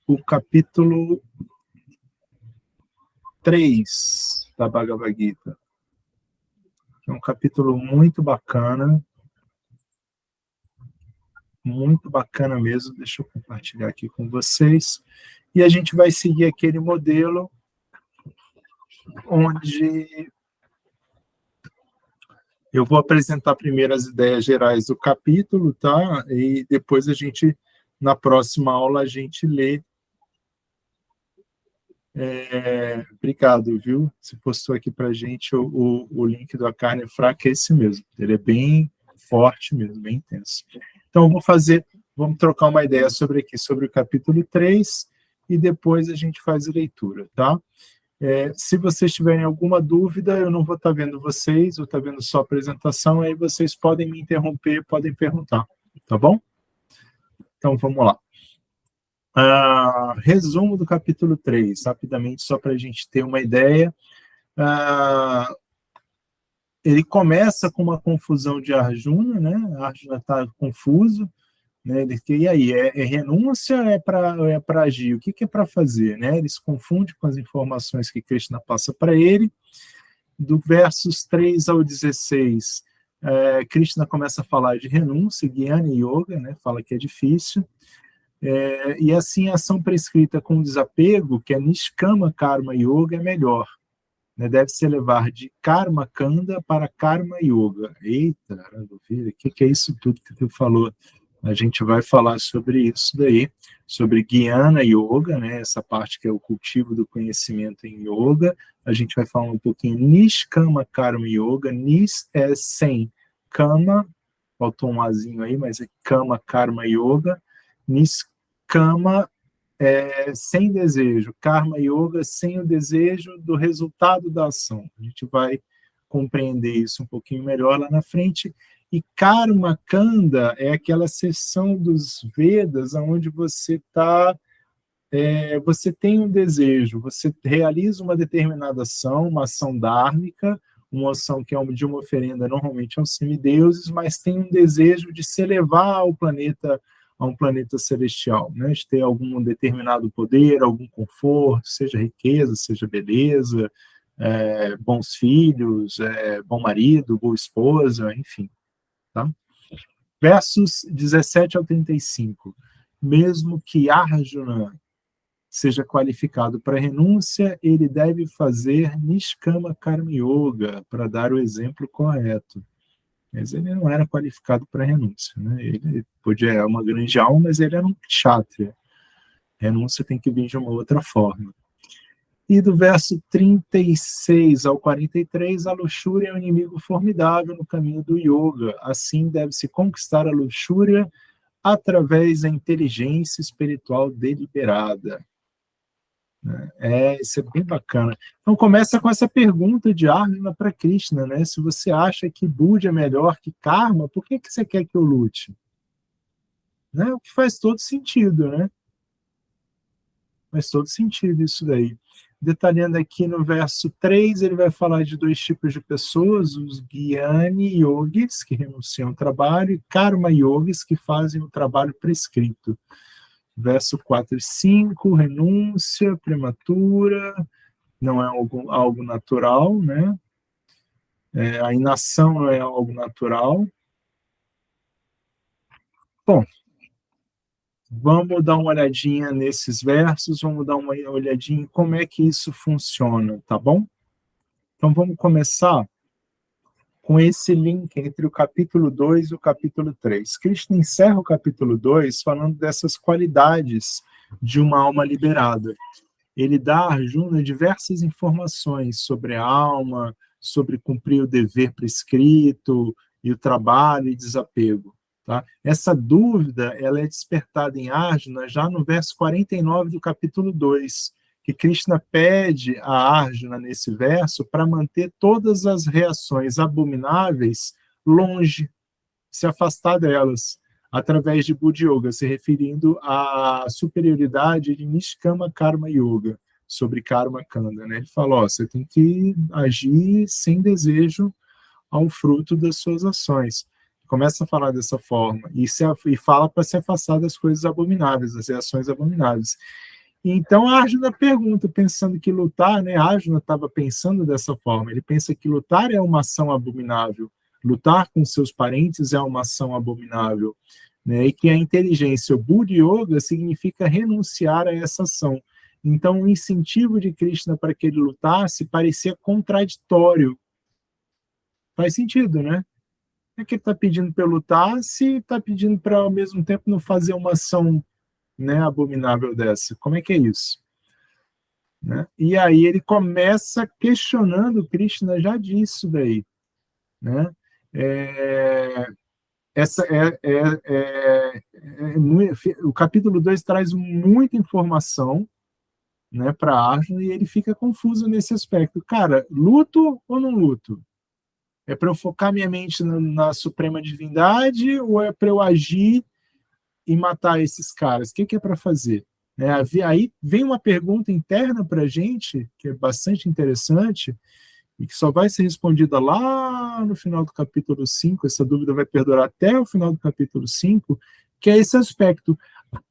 o capítulo 3 da Bhagavad Gita. É um capítulo muito bacana mesmo. Deixa eu compartilhar aqui com vocês. E a gente vai seguir aquele modelo onde eu vou apresentar primeiro as ideias gerais do capítulo, tá? E depois na próxima aula, a gente lê. Obrigado, viu? Você postou aqui para a gente o link do A Carne Fraca, é esse mesmo. Ele é bem forte mesmo, bem intenso. Então, vamos trocar uma ideia sobre o capítulo 3 e depois a gente faz a leitura, tá? Se vocês tiverem alguma dúvida, eu não vou estar vendo vocês, vou estar vendo só a apresentação, aí vocês podem me interromper, podem perguntar, tá bom? Então, vamos lá. Resumo do capítulo 3, rapidamente, só para a gente ter uma ideia. Ele começa com uma confusão de Arjuna, né? Arjuna está confuso, né? E aí, é renúncia ou é para agir? O que é para fazer? Né? Ele se confunde com as informações que Krishna passa para ele. Do versos 3 ao 16, Krishna começa a falar de renúncia, Jnana Yoga, né? Fala que é difícil. E assim, a ação prescrita com desapego, que é Nishkama Karma Yoga, é melhor. Né? Deve-se levar de Karma Kanda para Karma Yoga. Eita, o que é isso tudo que tu falou? A gente vai falar sobre isso daí, sobre Jnana Yoga, né? Essa parte que é o cultivo do conhecimento em Yoga. A gente vai falar um pouquinho Nishkama Karma Yoga. Nis é sem, Kama, faltou um azinho aí, mas é Kama Karma Yoga. Niskama sem desejo, Karma Yoga sem o desejo do resultado da ação. A gente vai compreender isso um pouquinho melhor lá na frente. E Karma Kanda é aquela seção dos Vedas onde você você tem um desejo, você realiza uma determinada ação, uma ação dármica, uma ação que é de uma oferenda normalmente aos semideuses, mas tem um desejo de se elevar ao planeta, a um planeta celestial, né? De ter algum determinado poder, algum conforto, seja riqueza, seja beleza, bons filhos, bom marido, boa esposa, enfim. Tá? Versos 17 ao 35. Mesmo que Arjuna seja qualificado para renúncia, ele deve fazer Nishkama Karma Yoga, para dar o exemplo correto. Mas ele não era qualificado para renúncia. Né? Ele podia uma grande alma, mas ele era um kshatriya. Renúncia tem que vir de uma outra forma. E do verso 36 ao 43, a luxúria é um inimigo formidável no caminho do yoga. Assim, deve-se conquistar a luxúria através da inteligência espiritual deliberada. Isso é bem bacana. Então começa com essa pergunta de Arjuna para Krishna, né? Se você acha que Buddha é melhor que Karma, por que você quer que eu lute? Né? O que faz todo sentido, né? Faz todo sentido isso daí. Detalhando aqui no verso 3, ele vai falar de dois tipos de pessoas, os Jnani Yogis, que renunciam ao trabalho, e Karma Yogis, que fazem o trabalho prescrito. Verso 4 e 5, renúncia prematura, não é algo natural, né? A inação não é algo natural. Bom, vamos dar uma olhadinha nesses versos, vamos dar uma olhadinha em como é que isso funciona, tá bom? Então vamos começar com esse link entre o capítulo 2 e o capítulo 3. Krishna encerra o capítulo 2 falando dessas qualidades de uma alma liberada. Ele dá a Arjuna diversas informações sobre a alma, sobre cumprir o dever prescrito, e o trabalho e desapego. Tá? Essa dúvida ela é despertada em Arjuna já no verso 49 do capítulo 2, que Krishna pede a Arjuna nesse verso para manter todas as reações abomináveis longe, se afastar delas, através de Buddha Yoga, se referindo à superioridade de Nishkama Karma Yoga, sobre Karma Kanda. Né? Ele fala, você tem que agir sem desejo ao fruto das suas ações. Começa a falar dessa forma, e fala para se afastar das coisas abomináveis, das reações abomináveis. Então, Arjuna pergunta, pensando que lutar, né? Arjuna estava pensando dessa forma, ele pensa que lutar é uma ação abominável, lutar com seus parentes é uma ação abominável, né? E que a inteligência, o Buddha Yoga, significa renunciar a essa ação. Então, o incentivo de Krishna para que ele lutasse parecia contraditório. Faz sentido, né? É que ele está pedindo para lutar, se está pedindo para, ao mesmo tempo, não fazer uma ação, né, abominável dessa. Como é que é isso? Né? E aí ele começa questionando, Krishna já disse isso daí. Né? É, essa o capítulo 2 traz muita informação, né, para Arjuna, e ele fica confuso nesse aspecto. Cara, luto ou não luto? É para eu focar minha mente na Suprema Divindade ou é para eu agir e matar esses caras? O que é para fazer? Aí vem uma pergunta interna para a gente, que é bastante interessante, e que só vai ser respondida lá no final do capítulo 5. Essa dúvida vai perdurar até o final do capítulo 5, que é esse aspecto,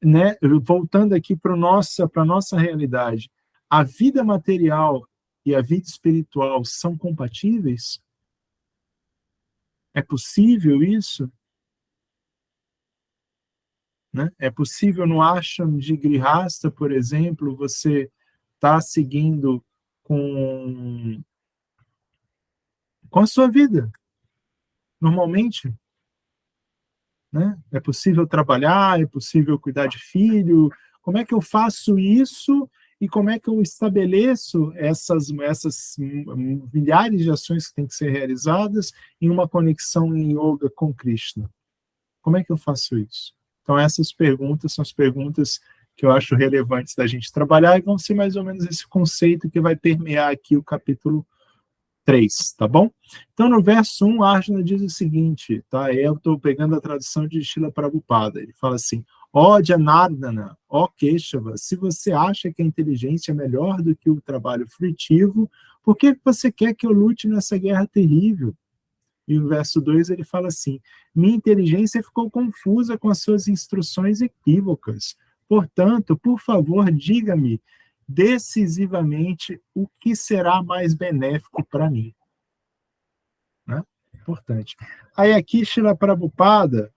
né? Voltando aqui para a nossa realidade. A vida material e a vida espiritual são compatíveis? É possível isso? Né? É possível no ashram de Grihasta, por exemplo, você está seguindo com a sua vida, normalmente? Né? É possível trabalhar, é possível cuidar de filho. Como é que eu faço isso e como é que eu estabeleço essas milhares de ações que têm que ser realizadas em uma conexão em yoga com Krishna? Como é que eu faço isso? Então, essas perguntas são as perguntas que eu acho relevantes da gente trabalhar e vão ser mais ou menos esse conceito que vai permear aqui o capítulo 3, tá bom? Então, no verso 1, Arjuna diz o seguinte, tá? Eu estou pegando a tradução de Srila Prabhupada. Ele fala assim: ó Janardana, ó Keshava, se você acha que a inteligência é melhor do que o trabalho frutivo, por que você quer que eu lute nessa guerra terrível? E o verso 2 ele fala assim: minha inteligência ficou confusa com as suas instruções equívocas. Portanto, por favor, diga-me decisivamente o que será mais benéfico para mim. Né? Importante. Aí aqui, Srila Prabhupada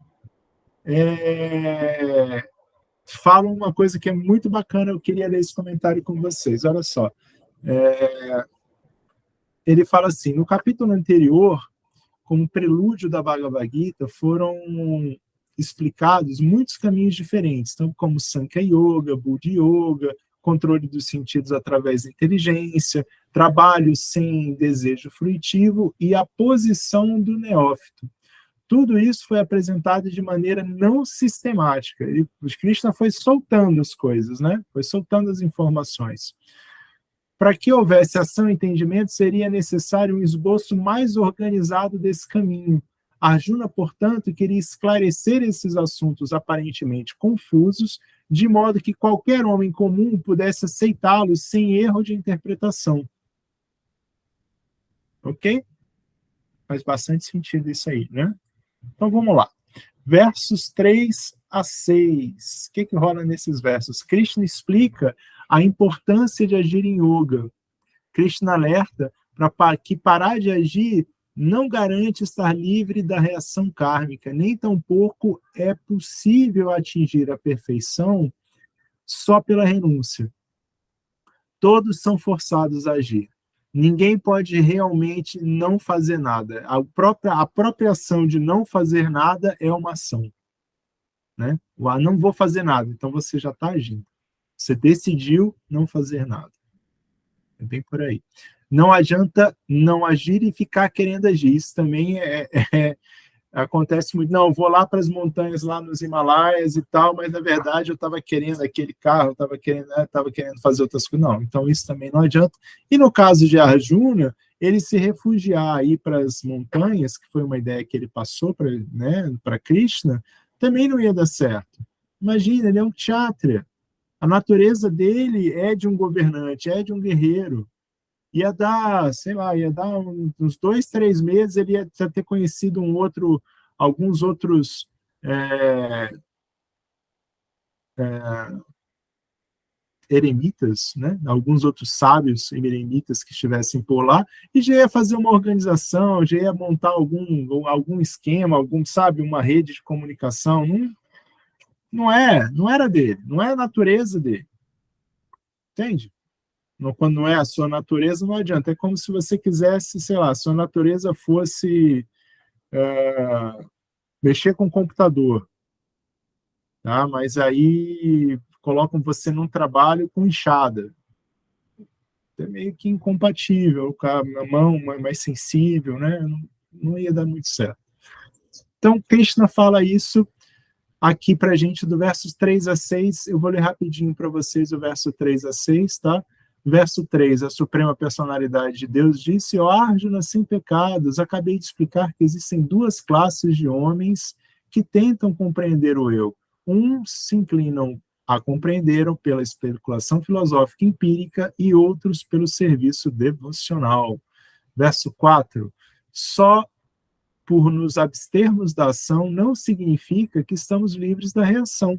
fala uma coisa que é muito bacana, eu queria ler esse comentário com vocês. Olha só. Ele fala assim, no capítulo anterior, como prelúdio da Bhagavad Gita, foram explicados muitos caminhos diferentes, então, como Sankhya Yoga, Buddha Yoga, controle dos sentidos através da inteligência, trabalho sem desejo fruitivo e a posição do neófito. Tudo isso foi apresentado de maneira não sistemática. O Krishna foi soltando as coisas, né? Foi soltando as informações. Para que houvesse ação e entendimento, seria necessário um esboço mais organizado desse caminho. Arjuna, portanto, queria esclarecer esses assuntos aparentemente confusos, de modo que qualquer homem comum pudesse aceitá-los sem erro de interpretação. Ok? Faz bastante sentido isso aí, né? Então vamos lá. Versos 3 a 6. O que rola nesses versos? Krishna explica a importância de agir em yoga. Krishna alerta para que parar de agir não garante estar livre da reação kármica, nem tampouco é possível atingir a perfeição só pela renúncia. Todos são forçados a agir. Ninguém pode realmente não fazer nada. A própria ação de não fazer nada é uma ação. Né? Não vou fazer nada, então você já está agindo. Você decidiu não fazer nada. É bem por aí. Não adianta não agir e ficar querendo agir. Isso também acontece muito. Não, vou lá para as montanhas, lá nos Himalaias e tal, mas na verdade eu estava querendo aquele carro, estava querendo fazer outras coisas. Não, então isso também não adianta. E no caso de Arjuna, ele se refugiar aí para as montanhas, que foi uma ideia que ele passou para, né, para Krishna, também não ia dar certo. Imagina, ele é um kshatriya. A natureza dele é de um governante, é de um guerreiro. Ia dar, sei lá, uns 2, 3 meses, ele ia ter conhecido um outro alguns outros eremitas, né? Alguns outros sábios eremitas que estivessem por lá, e já ia fazer uma organização, já ia montar algum esquema, sabe, uma rede de comunicação. Não era dele, não é a natureza dele, entende? Quando não é a sua natureza, não adianta. É como se você quisesse, sei lá, a sua natureza fosse mexer com o computador, tá? Mas aí colocam você num trabalho com enxada. É meio que incompatível, a mão mais sensível, né? Não ia dar muito certo. Então, Krishna fala isso aqui para a gente do versos 3 a 6. Eu vou ler rapidinho para vocês o verso 3 a 6, tá? Verso 3, a suprema personalidade de Deus disse: ó Arjuna sem pecados, acabei de explicar que existem duas classes de homens que tentam compreender o eu. Uns se inclinam a compreenderam pela especulação filosófica empírica e outros pelo serviço devocional. Verso 4, só por nos abstermos da ação não significa que estamos livres da reação.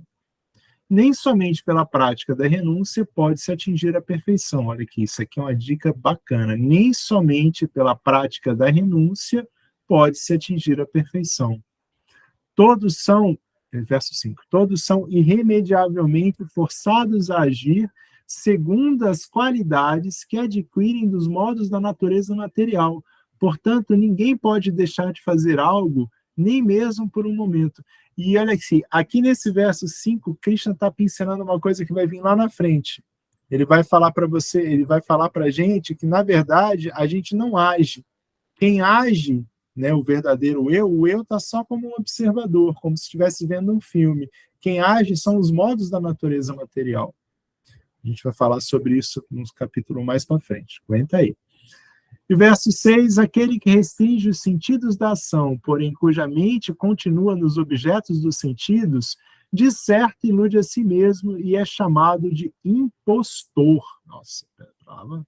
Nem somente pela prática da renúncia pode-se atingir a perfeição. Olha aqui, isso aqui é uma dica bacana. Nem somente pela prática da renúncia pode-se atingir a perfeição. Todos são, verso 5, todos são irremediavelmente forçados a agir segundo as qualidades que adquirem dos modos da natureza material. Portanto, ninguém pode deixar de fazer algo, nem mesmo por um momento. E olha aqui nesse verso 5, Krishna está pincelando uma coisa que vai vir lá na frente. Ele vai falar para você, ele vai falar para a gente que, na verdade, a gente não age. Quem age, né, o verdadeiro o eu está só como um observador, como se estivesse vendo um filme. Quem age são os modos da natureza material. A gente vai falar sobre isso nos capítulos mais para frente. Aguenta aí. E verso 6, aquele que restringe os sentidos da ação, porém cuja mente continua nos objetos dos sentidos, de certo ilude a si mesmo e é chamado de impostor. Nossa, palavra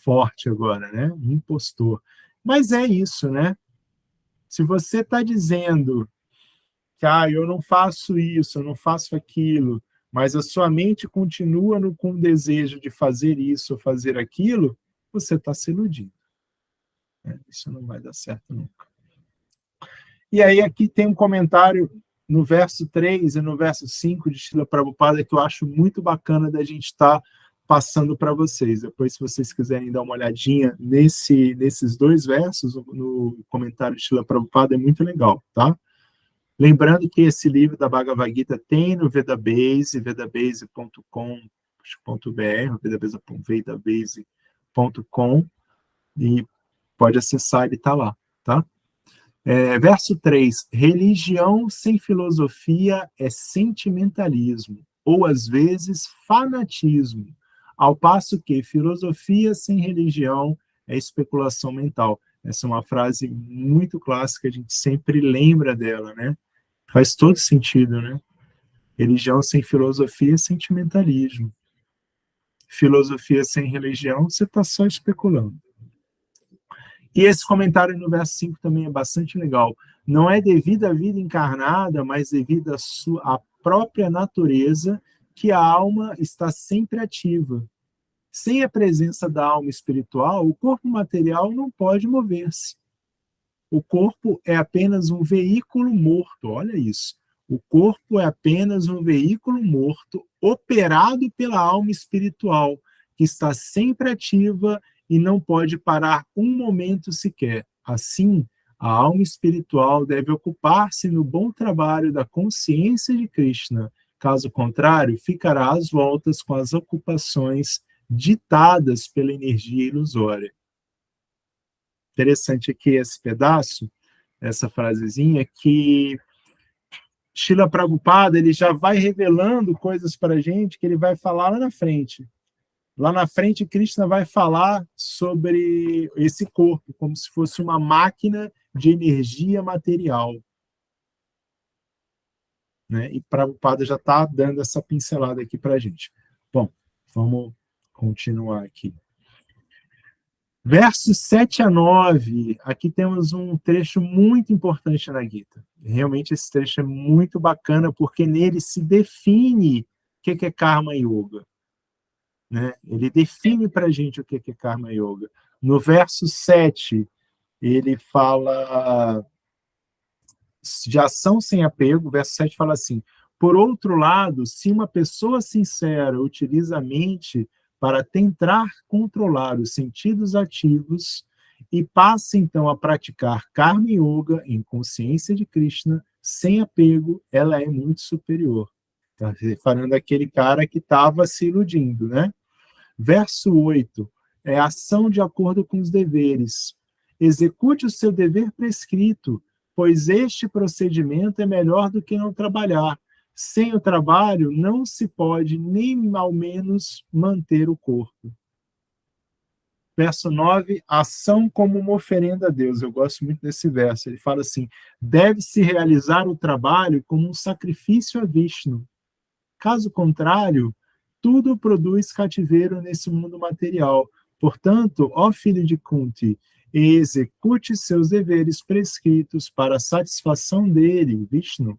forte agora, né? Impostor. Mas é isso, né? Se você está dizendo que eu não faço isso, eu não faço aquilo, mas a sua mente continua com o desejo de fazer isso ou fazer aquilo, você está se iludindo. Isso não vai dar certo nunca. E aí aqui tem um comentário no verso 3 e no verso 5 de Srila Prabhupada que eu acho muito bacana da gente estar passando para vocês. Depois, se vocês quiserem dar uma olhadinha nesses dois versos, no comentário de Srila Prabhupada, é muito legal, tá? Lembrando que esse livro da Bhagavad Gita tem no Vedabase, vedabase.com.br, vedabase.com, e pode acessar, ele está lá, tá? Verso 3, religião sem filosofia é sentimentalismo, ou às vezes fanatismo, ao passo que filosofia sem religião é especulação mental. Essa é uma frase muito clássica, a gente sempre lembra dela, né? Faz todo sentido, né? Religião sem filosofia é sentimentalismo. Filosofia sem religião, você está só especulando. E esse comentário no verso 5 também é bastante legal. Não é devido à vida encarnada, mas devido à própria natureza, que a alma está sempre ativa. Sem a presença da alma espiritual, o corpo material não pode mover-se. O corpo é apenas um veículo morto, olha isso. O corpo é apenas um veículo morto, operado pela alma espiritual, que está sempre ativa e não pode parar um momento sequer. Assim, a alma espiritual deve ocupar-se no bom trabalho da consciência de Krishna. Caso contrário, ficará às voltas com as ocupações ditadas pela energia ilusória. Interessante aqui esse pedaço, essa frasezinha, que Srila Prabhupada ele já vai revelando coisas para a gente que ele vai falar lá na frente. Lá na frente, Krishna vai falar sobre esse corpo, como se fosse uma máquina de energia material. Né? E Prabhupada já está dando essa pincelada aqui para a gente. Bom, vamos continuar aqui. Versos 7 a 9, aqui temos um trecho muito importante na Gita. Realmente esse trecho é muito bacana, porque nele se define o que é Karma Yoga. Né? Ele define para a gente o que é Karma Yoga. No verso 7, ele fala de ação sem apego. O verso 7 fala assim: por outro lado, se uma pessoa sincera utiliza a mente para tentar controlar os sentidos ativos e passa então a praticar Karma Yoga em consciência de Krishna, sem apego, ela é muito superior. Está falando daquele cara que estava se iludindo, né? Verso 8 é ação de acordo com os deveres. Execute o seu dever prescrito, pois este procedimento é melhor do que não trabalhar. Sem o trabalho, não se pode nem ao menos manter o corpo. Verso 9, ação como uma oferenda a Deus. Eu gosto muito desse verso. Ele fala assim: deve-se realizar o trabalho como um sacrifício a Vishnu. Caso contrário, tudo produz cativeiro nesse mundo material. Portanto, ó filho de Kunti, execute seus deveres prescritos para a satisfação dele, Vishnu,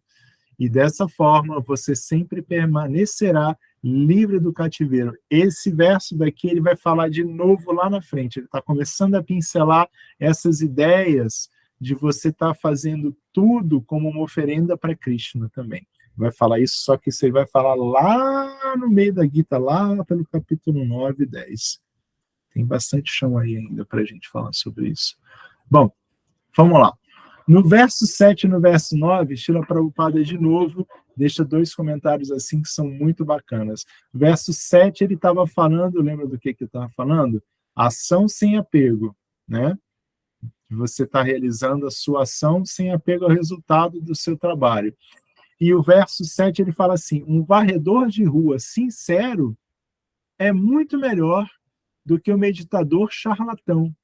e dessa forma você sempre permanecerá livre do cativeiro. Esse verso daqui ele vai falar de novo lá na frente. Ele está começando a pincelar essas ideias de você estar fazendo tudo como uma oferenda para Krishna também. Vai falar isso, só que você vai falar lá no meio da Gita, lá pelo capítulo 9 e 10. Tem bastante chão aí ainda para a gente falar sobre isso. Bom, vamos lá. No verso 7 e no verso 9, Srila Prabhupada de novo deixa dois comentários assim que são muito bacanas. Verso 7 ele estava falando, lembra do que ele estava falando? Ação sem apego, né? Você está realizando a sua ação sem apego ao resultado do seu trabalho. E o verso 7 ele fala assim: um varredor de rua sincero é muito melhor do que o meditador charlatão,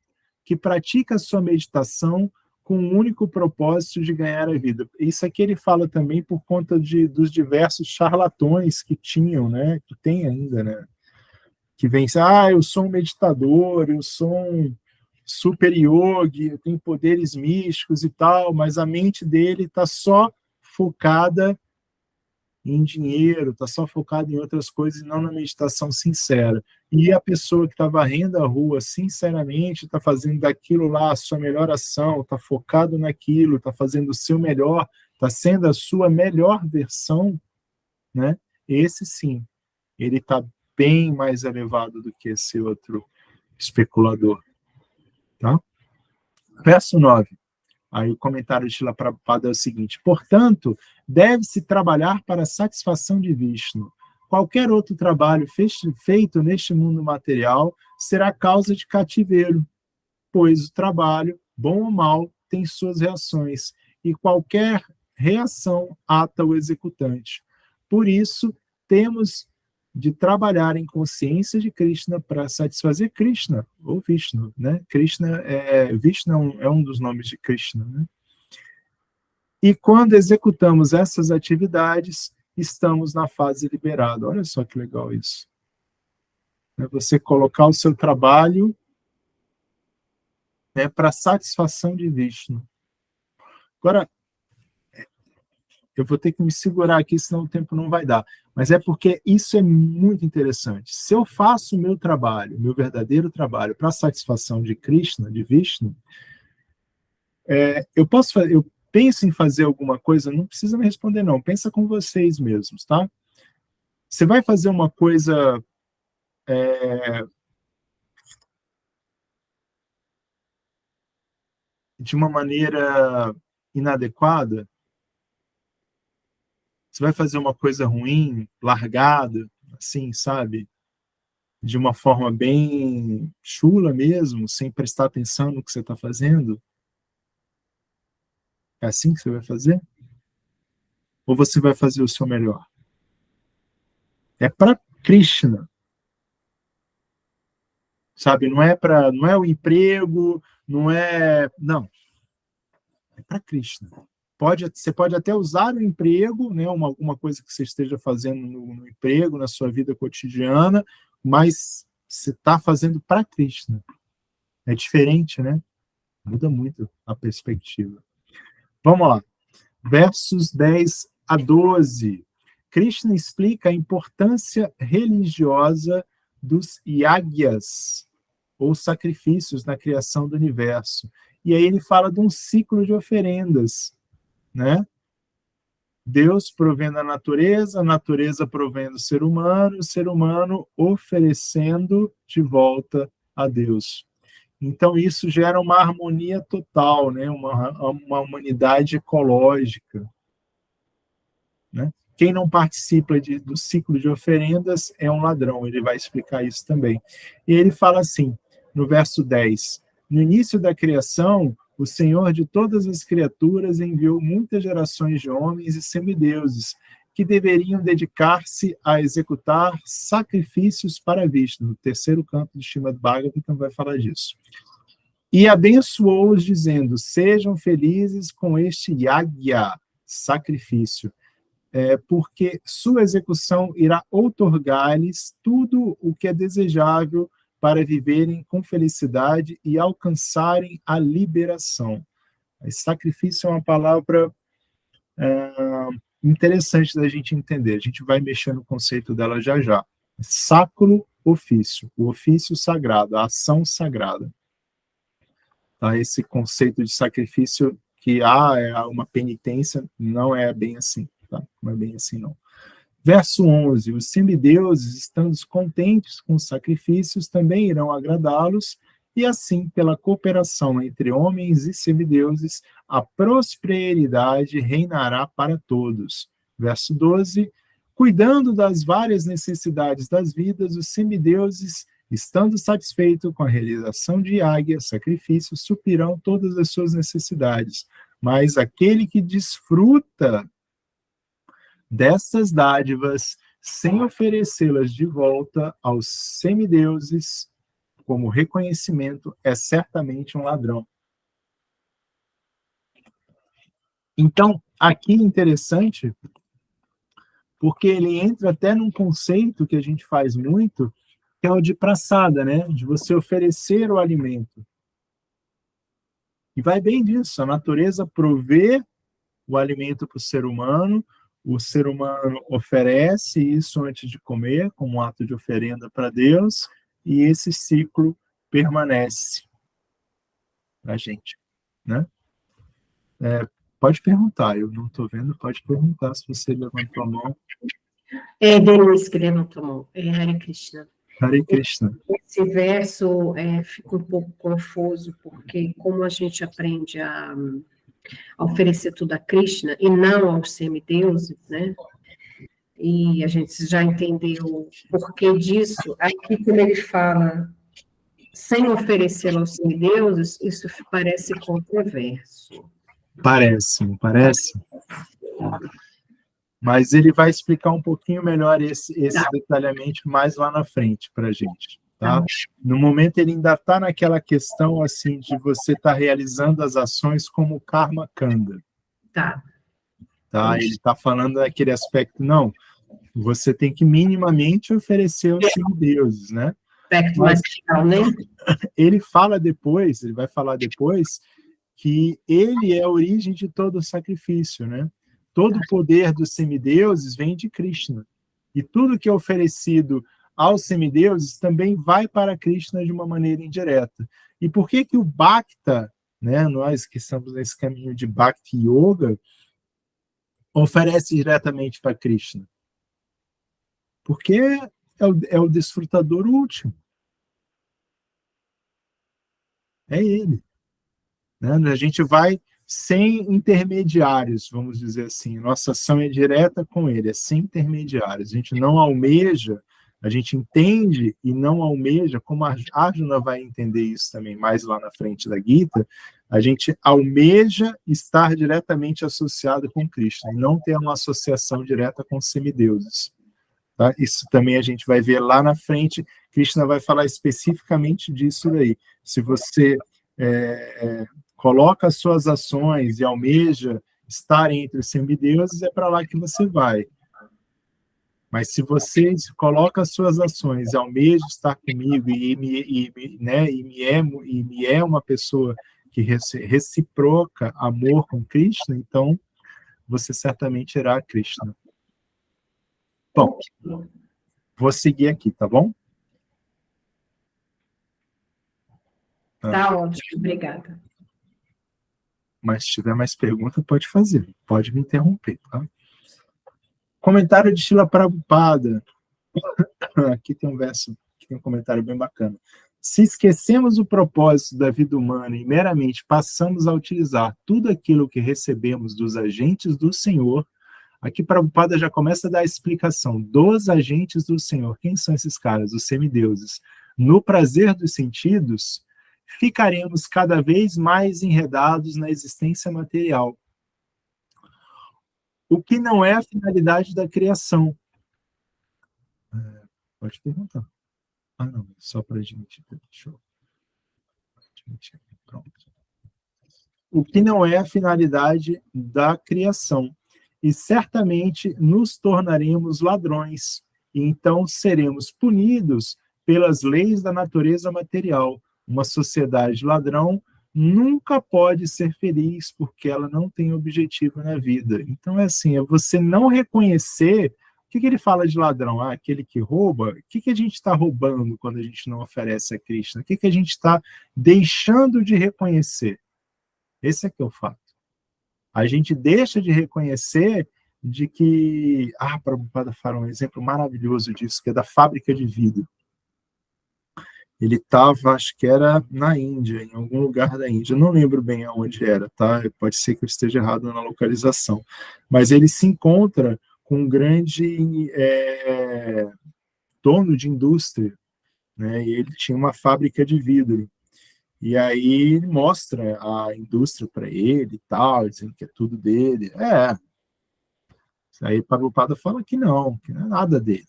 que pratica a sua meditação com o único propósito de ganhar a vida. Isso aqui ele fala também por conta dos diversos charlatões que tinham, né? Que tem ainda, né? Que vem, eu sou um meditador, eu sou um super yogi, eu tenho poderes místicos e tal, mas a mente dele está só focada em dinheiro, está só focado em outras coisas e não na meditação sincera. E a pessoa que está varrendo a rua, sinceramente, está fazendo daquilo lá a sua melhor ação, está focado naquilo, está fazendo o seu melhor, está sendo a sua melhor versão, né? Esse sim, ele está bem mais elevado do que esse outro especulador. Tá? Verso 9. Aí o comentário de Srila Prabhupada é o seguinte: portanto, deve-se trabalhar para a satisfação de Vishnu. Qualquer outro trabalho feito neste mundo material será causa de cativeiro, pois o trabalho, bom ou mal, tem suas reações, e qualquer reação ata o executante. Por isso, temos de trabalhar em consciência de Krishna para satisfazer Krishna, ou Vishnu, né? Vishnu é um dos nomes de Krishna, né? E quando executamos essas atividades, estamos na fase liberada. Olha só que legal isso. É você colocar o seu trabalho, né, para satisfação de Vishnu. Agora, eu vou ter que me segurar aqui, senão o tempo não vai dar. Mas é porque isso é muito interessante. Se eu faço o meu trabalho, meu verdadeiro trabalho, para satisfação de Krishna, de Vishnu, eu penso em fazer alguma coisa, não precisa me responder, não. Pensa com vocês mesmos, tá? Você vai fazer uma coisa de uma maneira inadequada? Você vai fazer uma coisa ruim, largada, assim, sabe? De uma forma bem chula mesmo, sem prestar atenção no que você está fazendo? É assim que você vai fazer? Ou você vai fazer o seu melhor? É para Krishna, sabe? Não é o emprego, não, é para Krishna. Você pode até usar o emprego, né, alguma coisa que você esteja fazendo no emprego, na sua vida cotidiana, mas você está fazendo para Krishna. É diferente, né? Muda muito a perspectiva. Vamos lá. Versos 10 a 12. Krishna explica a importância religiosa dos yagyas, ou sacrifícios na criação do universo. E aí ele fala de um ciclo de oferendas, né? Deus provendo a natureza provendo o ser humano oferecendo de volta a Deus. Então, isso gera uma harmonia total, né? Uma humanidade ecológica. Né? Quem não participa do ciclo de oferendas é um ladrão, ele vai explicar isso também. E ele fala assim, no verso 10, no início da criação, o Senhor de todas as criaturas enviou muitas gerações de homens e semideuses, que deveriam dedicar-se a executar sacrifícios para Vishnu. No terceiro canto de Srimad Bhagavatam vai falar disso. E abençoou-os, dizendo, sejam felizes com este yagya, sacrifício, porque sua execução irá outorgar-lhes tudo o que é desejável para viverem com felicidade e alcançarem a liberação. Sacrifício é uma palavra interessante da gente entender. A gente vai mexer no conceito dela já já. Sacro ofício, o ofício sagrado, a ação sagrada. Tá? Esse conceito de sacrifício que é uma penitência, não é bem assim. Tá? Não é bem assim, não. Verso 11, os semideuses, estando contentes com os sacrifícios, também irão agradá-los, e assim, pela cooperação entre homens e semideuses, a prosperidade reinará para todos. Verso 12, cuidando das várias necessidades das vidas, os semideuses, estando satisfeitos com a realização de águia, sacrifícios, suprirão todas as suas necessidades. Mas aquele que desfruta dessas dádivas, sem oferecê-las de volta aos semideuses, como reconhecimento, é certamente um ladrão. Então, aqui é interessante, porque ele entra até num conceito que a gente faz muito, que é o de praçada, né? De você oferecer o alimento. E vai bem disso, a natureza provê o alimento para o ser humano oferece isso antes de comer, como um ato de oferenda para Deus, e esse ciclo permanece para a gente. Né? Pode perguntar, eu não estou vendo, pode perguntar se você levantou a mão. Denise que levantou a mão, Hare Krishna. Hare Krishna. Esse verso fica um pouco confuso, porque como a gente aprende a oferecer tudo a Krishna e não aos semideuses, né? E a gente já entendeu o porquê disso. Aqui, como ele fala, sem oferecer aos semideuses, isso parece controverso. Parece, não parece? Mas ele vai explicar um pouquinho melhor esse detalhamento mais lá na frente para a gente. Tá? No momento, ele ainda está naquela questão assim, de você estar realizando as ações como karma kanda. Tá. Ele está falando daquele aspecto, não, você tem que minimamente oferecer aos semideuses, né? Aspecto mais final, né? Ele vai falar depois, que ele é a origem de todo o sacrifício, né? Todo o poder dos semideuses vem de Krishna. E tudo que é oferecido aos semideuses também vai para Krishna de uma maneira indireta. E por que o Bhakta, né, nós que estamos nesse caminho de Bhakti Yoga, oferece diretamente para Krishna? Porque é o desfrutador último. É ele. Né? A gente vai sem intermediários, vamos dizer assim. Nossa ação é direta com ele, é sem intermediários. A gente não almeja, a gente entende e não almeja, como a Arjuna vai entender isso também mais lá na frente da Gita, a gente almeja estar diretamente associado com Krishna, e não ter uma associação direta com os semideuses. Tá? Isso também a gente vai ver lá na frente, Krishna vai falar especificamente disso daí. Se você coloca as suas ações e almeja estar entre os semideuses, é para lá que você vai. Mas se você coloca as suas ações, almeja estar comigo e me é uma pessoa que reciproca amor com Krishna, então você certamente irá a Krishna. Bom, vou seguir aqui, tá bom? Tá ótimo, obrigada. Mas se tiver mais pergunta, pode fazer, pode me interromper, tá? Comentário de Srila Prabhupada. Aqui tem um verso, aqui tem um comentário bem bacana. Se esquecemos o propósito da vida humana e meramente passamos a utilizar tudo aquilo que recebemos dos agentes do Senhor, aqui Prabhupada já começa a dar a explicação dos agentes do Senhor. Quem são esses caras? Os semideuses. No prazer dos sentidos, ficaremos cada vez mais enredados na existência material, o que não é a finalidade da criação. Pode perguntar. Ah, não, só para admitir. Deixa eu admitir aqui. Pronto. O que não é a finalidade da criação. E certamente nos tornaremos ladrões, e então seremos punidos pelas leis da natureza material. Uma sociedade ladrão nunca pode ser feliz porque ela não tem objetivo na vida. Então é assim, é você não reconhecer. O que ele fala de ladrão? Ah, aquele que rouba. O que a gente está roubando quando a gente não oferece a Krishna? O que a gente está deixando de reconhecer? Esse é que é o fato. A gente deixa de reconhecer de que... Prabhupada fala um exemplo maravilhoso disso, que é da fábrica de vidro. Ele estava, acho que era na Índia, em algum lugar da Índia. Eu não lembro bem aonde era, tá? Pode ser que eu esteja errado na localização. Mas ele se encontra com um grande dono de indústria, né? E ele tinha uma fábrica de vidro. E aí ele mostra a indústria para ele e tal, dizendo que é tudo dele. Aí Prabhupada fala que não é nada dele.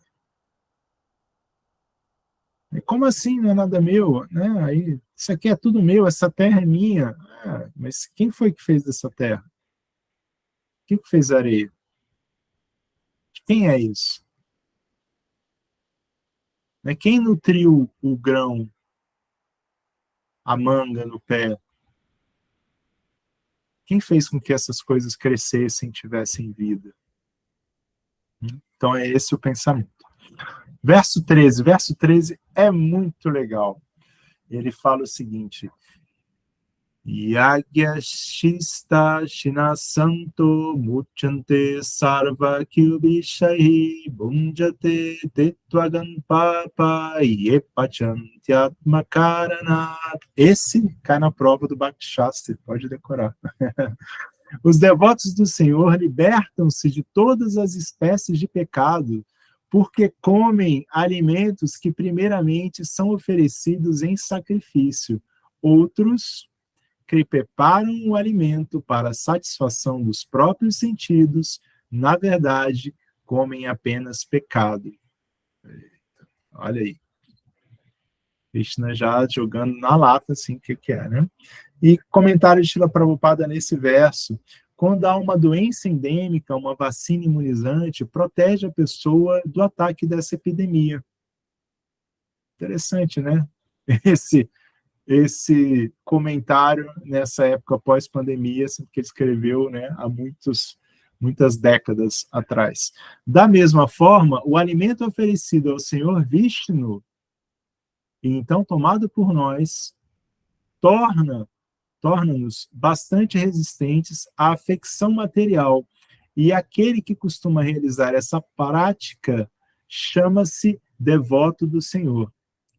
E como assim não é nada meu? Né? Aí, isso aqui é tudo meu, essa terra é minha. Mas quem foi que fez essa terra? Quem que fez a areia? Quem é isso? Né? Quem nutriu o grão, a manga no pé? Quem fez com que essas coisas crescessem e tivessem vida? Então é esse o pensamento. Verso 13 é muito legal. Ele fala o seguinte: Yagyashista shinasanto muchante sarva kyubishai bunjate tetvagan papa yepachantyatmakaranat. Esse cai na prova do Bhakti Shastra, pode decorar. Os devotos do Senhor libertam-se de todas as espécies de pecado, porque comem alimentos que primeiramente são oferecidos em sacrifício. Outros que preparam o alimento para a satisfação dos próprios sentidos, na verdade, comem apenas pecado. Olha aí. Krishna já jogando na lata, assim, o que é, né? E comentário de Srila Prabhupada nesse verso: quando há uma doença endêmica, uma vacina imunizante, protege a pessoa do ataque dessa epidemia. Interessante, né? Esse comentário nessa época pós-pandemia, assim, que ele escreveu, né, há muitas décadas atrás. Da mesma forma, o alimento oferecido ao Senhor Vishnu, e então tomado por nós, torna-nos bastante resistentes à afecção material. E aquele que costuma realizar essa prática chama-se devoto do Senhor.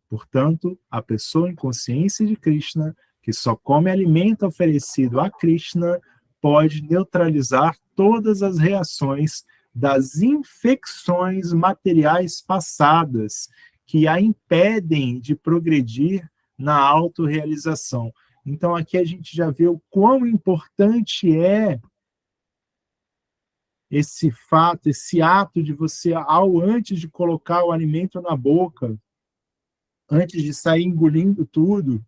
Portanto, a pessoa em consciência de Krishna, que só come alimento oferecido a Krishna, pode neutralizar todas as reações das infecções materiais passadas que a impedem de progredir na autorrealização. Então, aqui a gente já vê o quão importante é esse fato, esse ato de você, antes de colocar o alimento na boca, antes de sair engolindo tudo,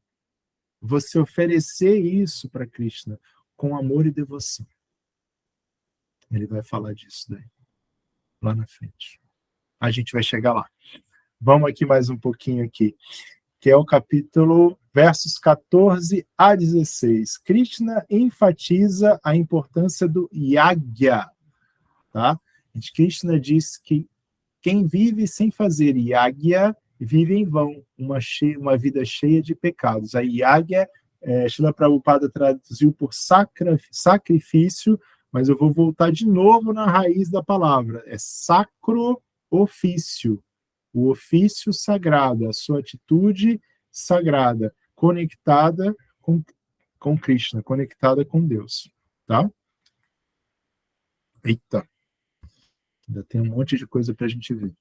você oferecer isso para Krishna com amor e devoção. Ele vai falar disso daí, lá na frente. A gente vai chegar lá. Vamos aqui mais um pouquinho aqui, que é o capítulo, versos 14 a 16. Krishna enfatiza a importância do yagya, tá? Krishna diz que quem vive sem fazer yagya vive em vão, uma vida cheia de pecados. A yagya, Srila Prabhupada traduziu por sacrifício, mas eu vou voltar de novo na raiz da palavra. É sacro ofício, o ofício sagrado, a sua atitude sagrada, conectada com Krishna, conectada com Deus, tá? Eita, ainda tem um monte de coisa para a gente ver.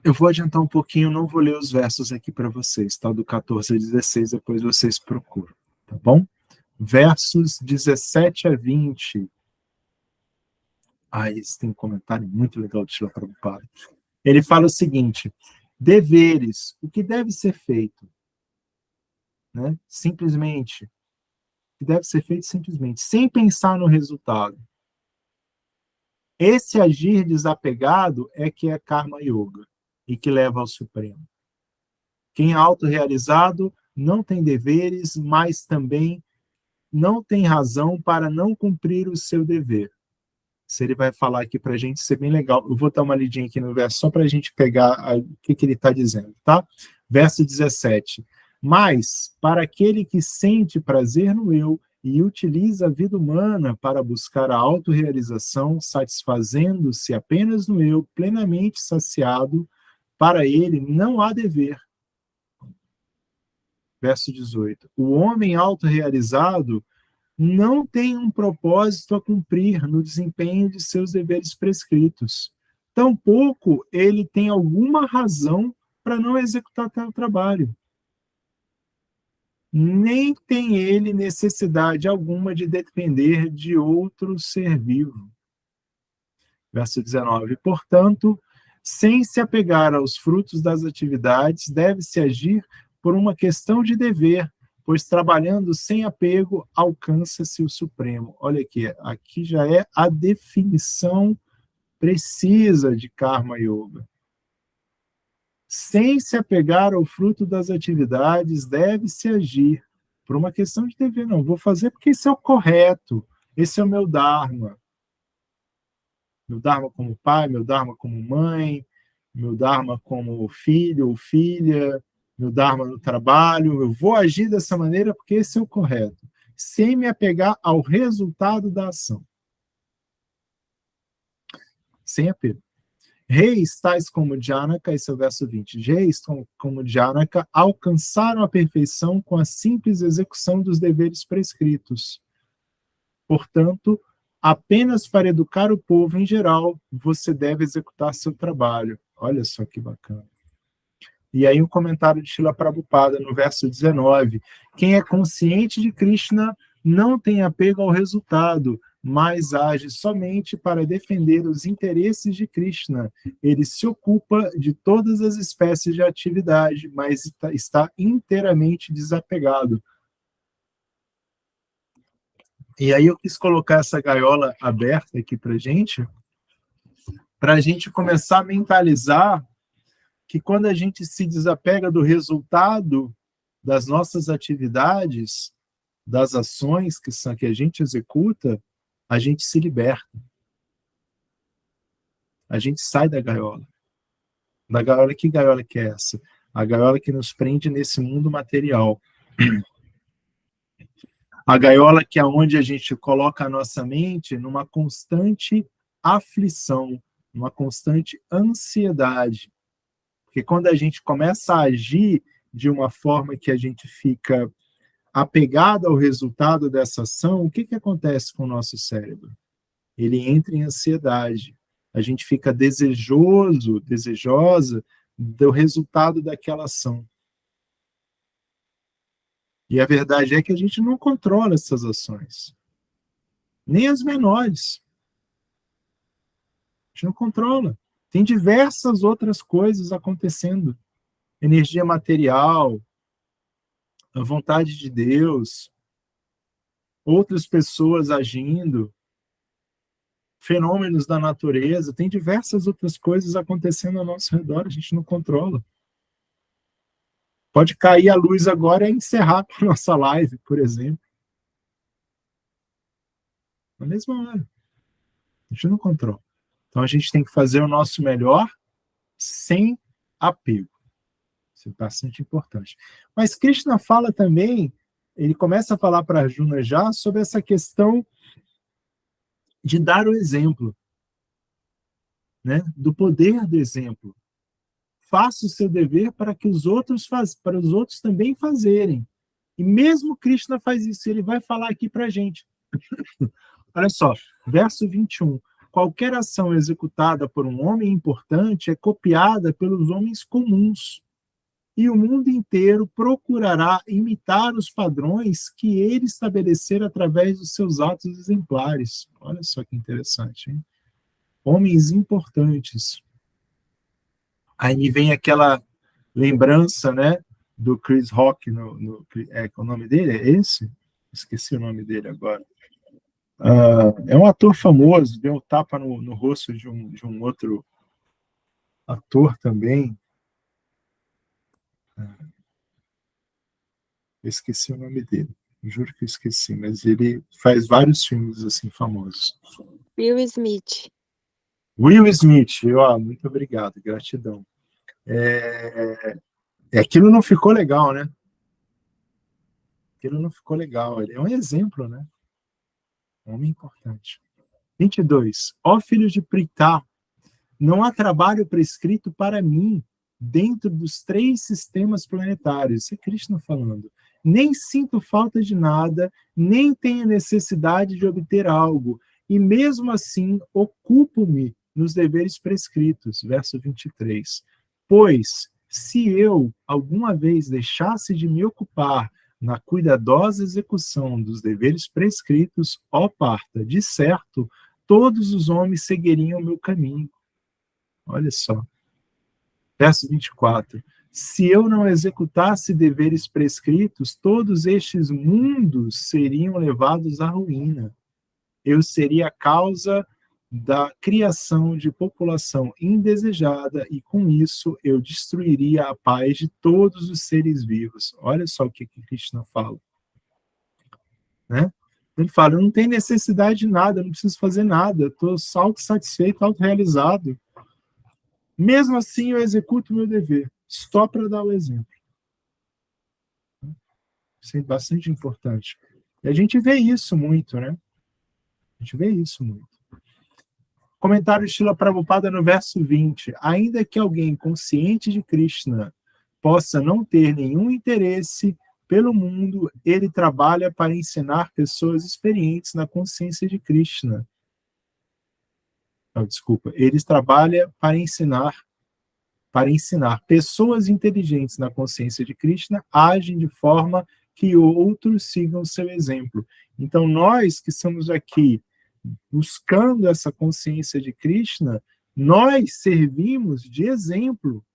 Eu vou adiantar um pouquinho, não vou ler os versos aqui para vocês, tá? Do 14 a 16, depois vocês procuram, tá bom? Versos 17 a 20. Esse tem um comentário muito legal do Srila Prabhupada. Ele fala o seguinte: deveres, o que deve ser feito? Né? Simplesmente. O que deve ser feito simplesmente, sem pensar no resultado. Esse agir desapegado é que é Karma Yoga e que leva ao Supremo. Quem é autorrealizado não tem deveres, mas também não tem razão para não cumprir o seu dever. Se ele vai falar aqui para a gente, ser bem legal. Eu vou dar uma lidinha aqui no verso, só para a gente pegar o que ele está dizendo, tá? Verso 17. Mas, para aquele que sente prazer no eu e utiliza a vida humana para buscar a autorrealização, satisfazendo-se apenas no eu, plenamente saciado, para ele não há dever. Verso 18. O homem autorrealizado não tem um propósito a cumprir no desempenho de seus deveres prescritos. Tampouco ele tem alguma razão para não executar tal trabalho. Nem tem ele necessidade alguma de depender de outro ser vivo. Verso 19. Portanto, sem se apegar aos frutos das atividades, deve-se agir por uma questão de dever, pois trabalhando sem apego, alcança-se o Supremo. Olha aqui já é a definição precisa de Karma Yoga. Sem se apegar ao fruto das atividades, deve-se agir por uma questão de dever. Não, vou fazer porque esse é o correto, esse é o meu Dharma. Meu Dharma como pai, meu Dharma como mãe, meu Dharma como filho ou filha, meu Dharma no trabalho, eu vou agir dessa maneira porque esse é o correto, sem me apegar ao resultado da ação. Sem apego. Reis tais como Janaka, esse é o verso 20, reis como Janaka alcançaram a perfeição com a simples execução dos deveres prescritos. Portanto, apenas para educar o povo em geral, você deve executar seu trabalho. Olha só que bacana. E aí o comentário de Srila Prabhupada, no verso 19. Quem é consciente de Krishna não tem apego ao resultado, mas age somente para defender os interesses de Krishna. Ele se ocupa de todas as espécies de atividade, mas está inteiramente desapegado. E aí eu quis colocar essa gaiola aberta aqui para a gente começar a mentalizar que quando a gente se desapega do resultado das nossas atividades, das ações que a gente executa, a gente se liberta. A gente sai da gaiola. Da gaiola, que gaiola que é essa? A gaiola que nos prende nesse mundo material. A gaiola que é onde a gente coloca a nossa mente numa constante aflição, numa constante ansiedade. Porque quando a gente começa a agir de uma forma que a gente fica apegado ao resultado dessa ação, o que acontece com o nosso cérebro? Ele entra em ansiedade. A gente fica desejosa do resultado daquela ação. E a verdade é que a gente não controla essas ações. Nem as menores. A gente não controla. Tem diversas outras coisas acontecendo. Energia material, a vontade de Deus, outras pessoas agindo. fenômenos da natureza, tem diversas outras coisas acontecendo ao nosso redor, a gente não controla. Pode cair a luz agora e encerrar a nossa live, por exemplo. Na mesma hora. A gente não controla. Então a gente tem que fazer o nosso melhor sem apego. Isso é bastante importante. Mas Krishna fala também, ele começa a falar para Arjuna já sobre essa questão de dar o exemplo, né? Do poder do exemplo. Faça o seu dever para que os outros também fazerem. E mesmo Krishna faz isso, ele vai falar aqui para a gente. Olha só, verso 21. Qualquer ação executada por um homem importante é copiada pelos homens comuns, e o mundo inteiro procurará imitar os padrões que ele estabelecer através dos seus atos exemplares. Olha só que interessante, hein? Homens importantes. Aí me vem aquela lembrança, né, do Chris Rock, o nome dele é esse? Esqueci o nome dele agora. É um ator famoso, deu um tapa no rosto de um outro ator também. Eu esqueci o nome dele. Juro que eu esqueci, mas ele faz vários filmes assim famosos. Will Smith. Will Smith, muito obrigado, gratidão. Aquilo não ficou legal, né? Aquilo não ficou legal. Ele é um exemplo, né? Um homem importante. 22. Ó filho de Pritá, não há trabalho prescrito para mim dentro dos 3 sistemas planetários. Isso é Krishna falando. Nem sinto falta de nada, nem tenho necessidade de obter algo, e mesmo assim ocupo-me nos deveres prescritos. Verso 23. Pois, se eu alguma vez deixasse de me ocupar na cuidadosa execução dos deveres prescritos, ó Parta, de certo, todos os homens seguiriam o meu caminho. Olha só. Verso 24. Se eu não executasse deveres prescritos, todos estes mundos seriam levados à ruína. Eu seria a causa da criação de população indesejada e, com isso, eu destruiria a paz de todos os seres vivos. Olha só o que Krishna fala. Né? Ele fala, eu não tenho necessidade de nada, eu não preciso fazer nada, eu estou auto-satisfeito, auto-realizado. Mesmo assim, eu executo o meu dever, só para dar o exemplo. Isso é bastante importante. E a gente vê isso muito, né? A gente vê isso muito. Comentário de Srila Prabhupada no verso 20. Ainda que alguém consciente de Krishna possa não ter nenhum interesse pelo mundo, ele trabalha para ensinar pessoas experientes na consciência de Krishna. Ele trabalha para ensinar pessoas inteligentes na consciência de Krishna agem de forma que outros sigam o seu exemplo. Então, nós que estamos aqui buscando essa consciência de Krishna, nós servimos de exemplo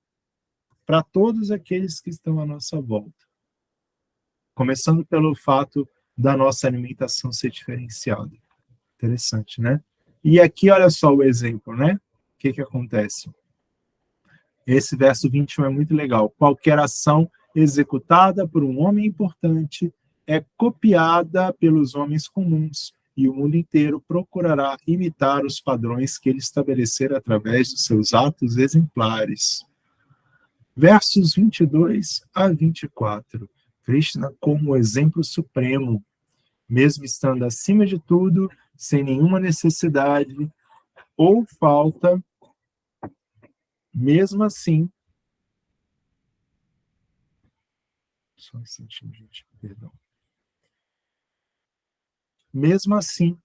para todos aqueles que estão à nossa volta. Começando pelo fato da nossa alimentação ser diferenciada. Interessante, né? E aqui, olha só o exemplo, né? O que acontece? Esse verso 21 é muito legal. Qualquer ação executada por um homem importante é copiada pelos homens comuns, e o mundo inteiro procurará imitar os padrões que ele estabelecer através dos seus atos exemplares. Versos 22 a 24. Krishna como exemplo supremo, mesmo estando acima de tudo, sem nenhuma necessidade ou falta, mesmo assim... Só um instantinho, gente, perdão. Mesmo assim,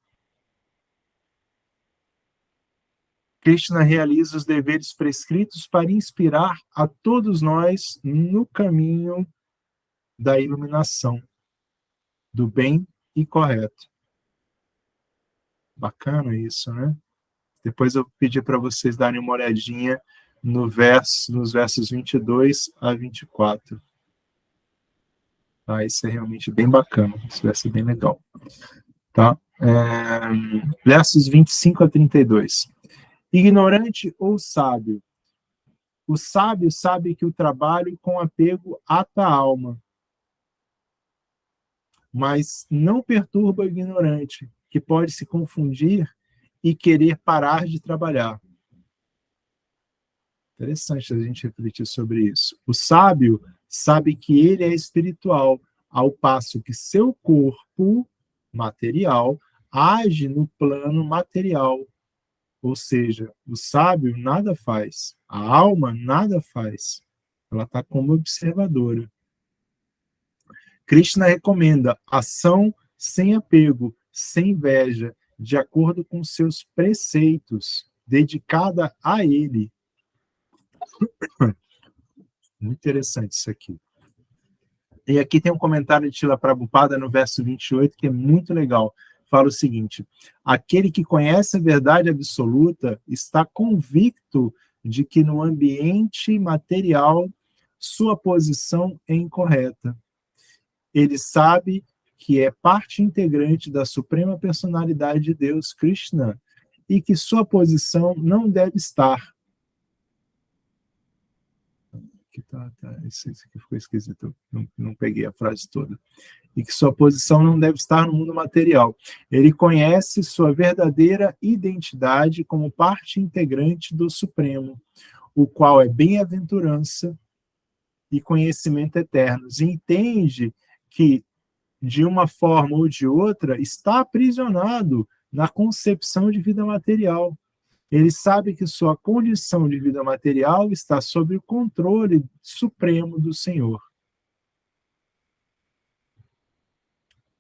Krishna realiza os deveres prescritos para inspirar a todos nós no caminho da iluminação, do bem e correto. Bacana isso, né? Depois eu pedi para vocês darem uma olhadinha nos versos 22 a 24. Isso é realmente bem bacana, esse verso é bem legal. Tá? Versos 25 a 32. Ignorante ou sábio? O sábio sabe que o trabalho com apego ata a alma, mas não perturba o ignorante, que pode se confundir e querer parar de trabalhar. Interessante a gente refletir sobre isso. O sábio sabe que ele é espiritual, ao passo que seu corpo material age no plano material. Ou seja, o sábio nada faz, a alma nada faz. Ela está como observadora. Krishna recomenda ação sem apego, sem inveja, de acordo com seus preceitos, dedicada a ele. Muito interessante isso aqui. E aqui tem um comentário de Srila Prabhupada no verso 28, que é muito legal. Fala o seguinte: aquele que conhece a verdade absoluta está convicto de que no ambiente material sua posição é incorreta. Ele sabe que é parte integrante da Suprema Personalidade de Deus, Krishna, e que sua posição não deve estar. Isso aqui ficou esquisito, não peguei a frase toda. E que sua posição não deve estar no mundo material. Ele conhece sua verdadeira identidade como parte integrante do Supremo, o qual é bem-aventurança e conhecimento eternos. E entende que, de uma forma ou de outra, está aprisionado na concepção de vida material. Ele sabe que sua condição de vida material está sob o controle supremo do Senhor.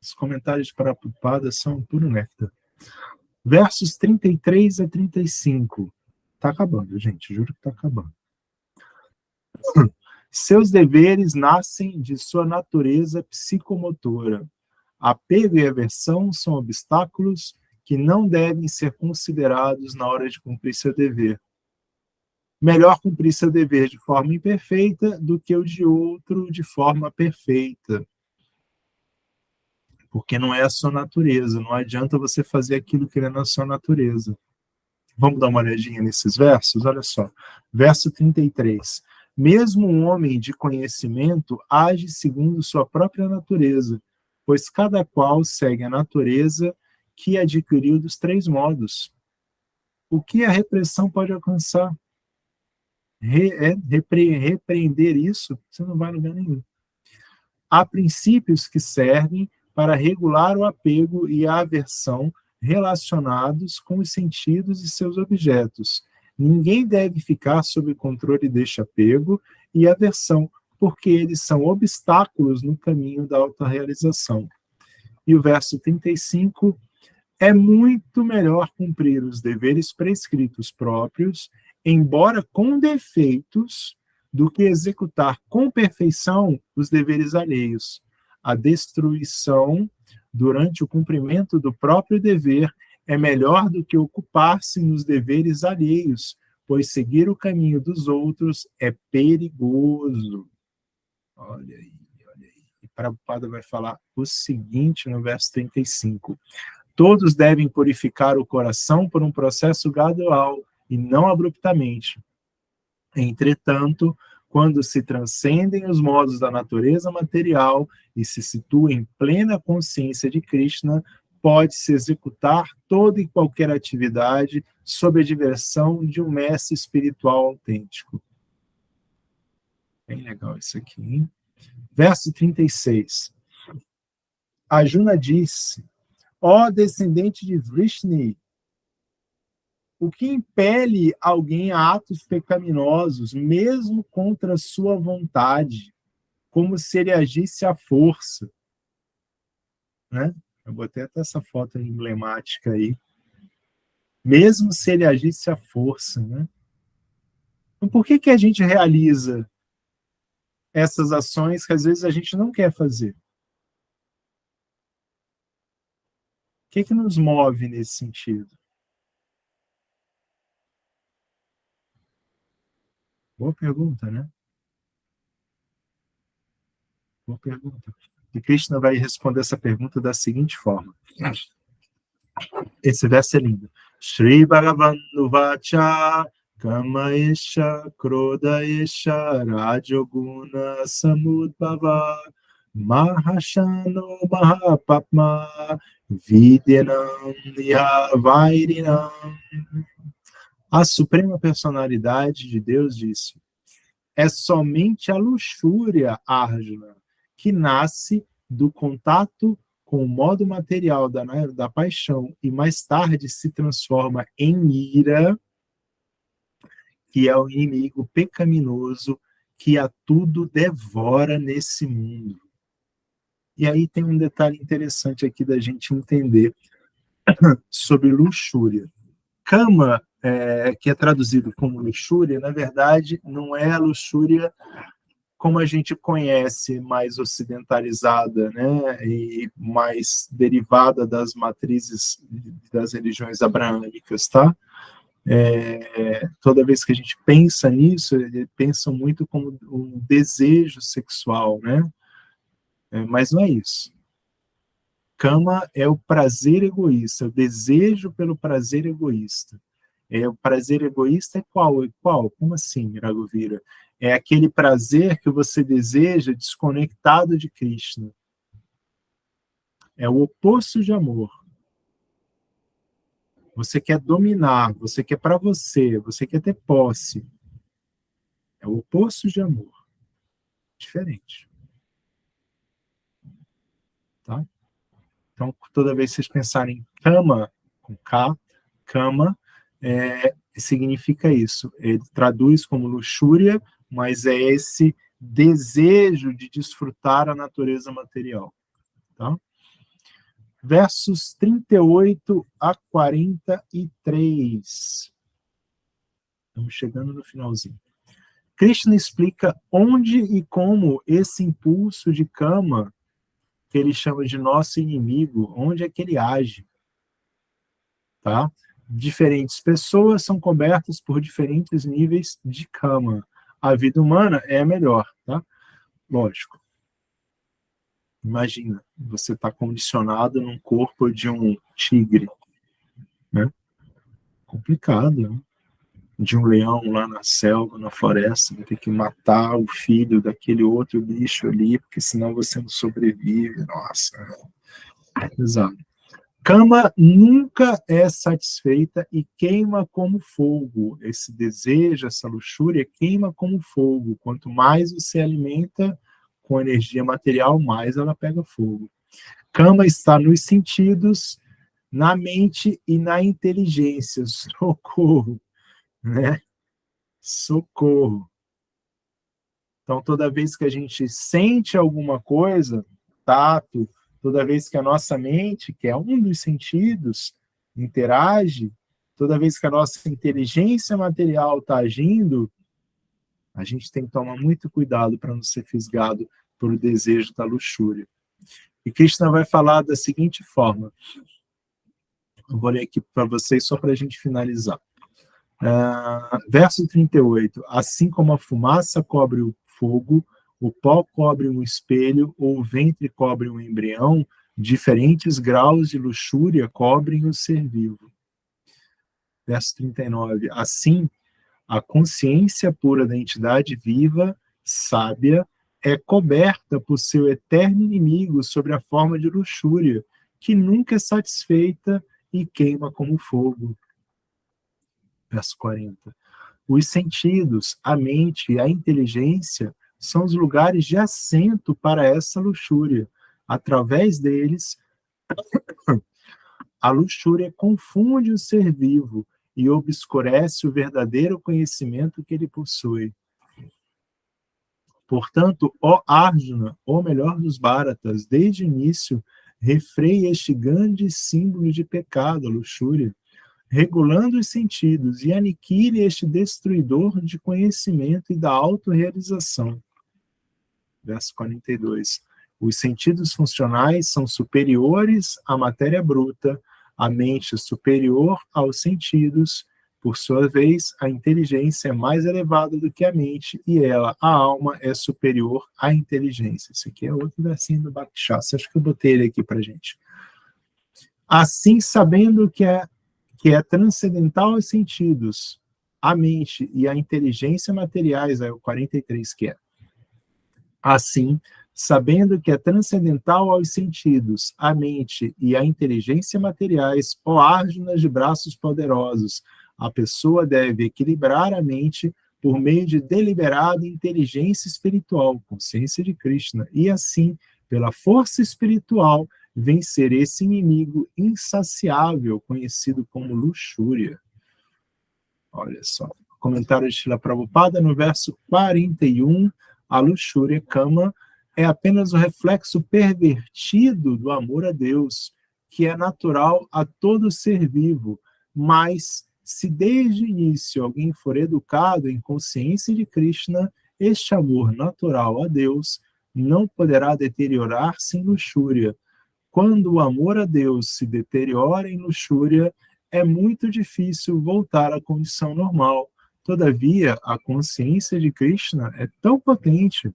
Os comentários para a Prabhupada são puro néctar. Versos 33 a 35. Está acabando, gente, juro que está acabando. Seus deveres nascem de sua natureza psicomotora. Apego e aversão são obstáculos que não devem ser considerados na hora de cumprir seu dever. Melhor cumprir seu dever de forma imperfeita do que o de outro de forma perfeita. Porque não é a sua natureza, não adianta você fazer aquilo que é na sua natureza. Vamos dar uma olhadinha nesses versos? Olha só, verso 33. Mesmo um homem de conhecimento age segundo sua própria natureza, pois cada qual segue a natureza que adquiriu dos três modos. O que a repressão pode alcançar? Repreender isso, você não vai a lugar nenhum. Há princípios que servem para regular o apego e a aversão relacionados com os sentidos e seus objetos. Ninguém deve ficar sob controle deste apego e aversão, porque eles são obstáculos no caminho da autorrealização. E o verso 35, é muito melhor cumprir os deveres prescritos próprios, embora com defeitos, do que executar com perfeição os deveres alheios. A destruição durante o cumprimento do próprio dever é melhor do que ocupar-se nos deveres alheios, pois seguir o caminho dos outros é perigoso. Olha aí, olha aí. E Prabhupada vai falar o seguinte no verso 35. Todos devem purificar o coração por um processo gradual e não abruptamente. Entretanto, quando se transcendem os modos da natureza material e se situa em plena consciência de Krishna, pode-se executar toda e qualquer atividade sob a direção de um mestre espiritual autêntico. Bem legal isso aqui, hein? Verso 36. Arjuna disse: ó descendente de Vrishni, o que impele alguém a atos pecaminosos, mesmo contra sua vontade, como se ele agisse à força? Né? Eu botei até essa foto emblemática aí. Mesmo se ele agisse à força. Né? Então, por que a gente realiza essas ações que às vezes a gente não quer fazer? O que nos move nesse sentido? Boa pergunta, né? Boa pergunta. E Krishna vai responder essa pergunta da seguinte forma. Esse verso é lindo. Shri Bhagavan Vacha Kamaesha Krodaesha Rajoguna Samudbhava Mahashano Mahapapma Vidyanam Nihavaidinam. A suprema personalidade de Deus disse: é somente a luxúria, Arjuna, que nasce do contato com o modo material da paixão e mais tarde se transforma em ira, que é o inimigo pecaminoso que a tudo devora nesse mundo. E aí tem um detalhe interessante aqui da gente entender sobre luxúria. Kama, que é traduzido como luxúria, na verdade, não é a luxúria como a gente conhece, mais ocidentalizada, né, e mais derivada das matrizes das religiões abraâmicas, tá? Toda vez que a gente pensa nisso, eles pensam muito como um desejo sexual, né? Mas não é isso. Kama é o prazer egoísta, o desejo pelo prazer egoísta. O prazer egoísta é qual? Como assim, Raghuvira? É aquele prazer que você deseja desconectado de Krishna. É o oposto de amor. Você quer dominar, você quer para você quer ter posse. É o oposto de amor. Diferente. Tá? Então, toda vez que vocês pensarem em kama, com K, kama, significa isso. Ele traduz como luxúria, mas é esse desejo de desfrutar a natureza material. Tá? Versos 38 a 43. Estamos chegando no finalzinho. Krishna explica onde e como esse impulso de kama, que ele chama de nosso inimigo, onde é que ele age. Tá? Diferentes pessoas são cobertas por diferentes níveis de kama. A vida humana é a melhor, tá? Lógico. Imagina, você está condicionado num corpo de um tigre, né? Complicado, né? De um leão lá na selva, na floresta, vai ter que matar o filho daquele outro bicho ali, porque senão você não sobrevive. Nossa, pesado. Kama nunca é satisfeita e queima como fogo. Esse desejo, essa luxúria, queima como fogo. Quanto mais você alimenta com energia material, mais ela pega fogo. Kama está nos sentidos, na mente e na inteligência. Socorro, né? Socorro. Então, toda vez que a gente sente alguma coisa, tato, toda vez que a nossa mente, que é um dos sentidos, interage, toda vez que a nossa inteligência material está agindo, a gente tem que tomar muito cuidado para não ser fisgado pelo desejo da luxúria. E Krishna vai falar da seguinte forma. Eu vou ler aqui para vocês só para a gente finalizar. Verso 38. Assim como a fumaça cobre o fogo, o pó cobre um espelho, ou o ventre cobre um embrião, diferentes graus de luxúria cobrem o ser vivo. Verso 39. Assim, a consciência pura da entidade viva, sábia, é coberta por seu eterno inimigo sobre a forma de luxúria, que nunca é satisfeita e queima como fogo. Verso 40. Os sentidos, a mente e a inteligência são os lugares de assento para essa luxúria. Através deles, a luxúria confunde o ser vivo e obscurece o verdadeiro conhecimento que ele possui. Portanto, ó Arjuna, o melhor dos Bharatas, desde o início, refreia este grande símbolo de pecado, a luxúria, regulando os sentidos, e aniquile este destruidor de conhecimento e da autorrealização. Verso 42. Os sentidos funcionais são superiores à matéria bruta, a mente superior aos sentidos. Por sua vez, a inteligência é mais elevada do que a mente, e ela, a alma, é superior à inteligência. Esse aqui é outro versinho do Bhakti-shastra. Acho que eu botei ele aqui para gente. Assim, sabendo que é transcendental aos sentidos, a mente e a inteligência materiais, é o 43 que é. Assim, sabendo que é transcendental aos sentidos, a mente e a inteligência materiais, ó Arjunas de braços poderosos, a pessoa deve equilibrar a mente por meio de deliberada inteligência espiritual, consciência de Krishna, e assim, pela força espiritual, vencer esse inimigo insaciável, conhecido como luxúria. Olha só, comentário de Srila Prabhupada no verso 41, a luxúria, kama, é apenas o reflexo pervertido do amor a Deus, que é natural a todo ser vivo, mas se desde o início alguém for educado em consciência de Krishna, este amor natural a Deus não poderá deteriorar-se em luxúria. Quando o amor a Deus se deteriora em luxúria, é muito difícil voltar à condição normal. Todavia, a consciência de Krishna é tão potente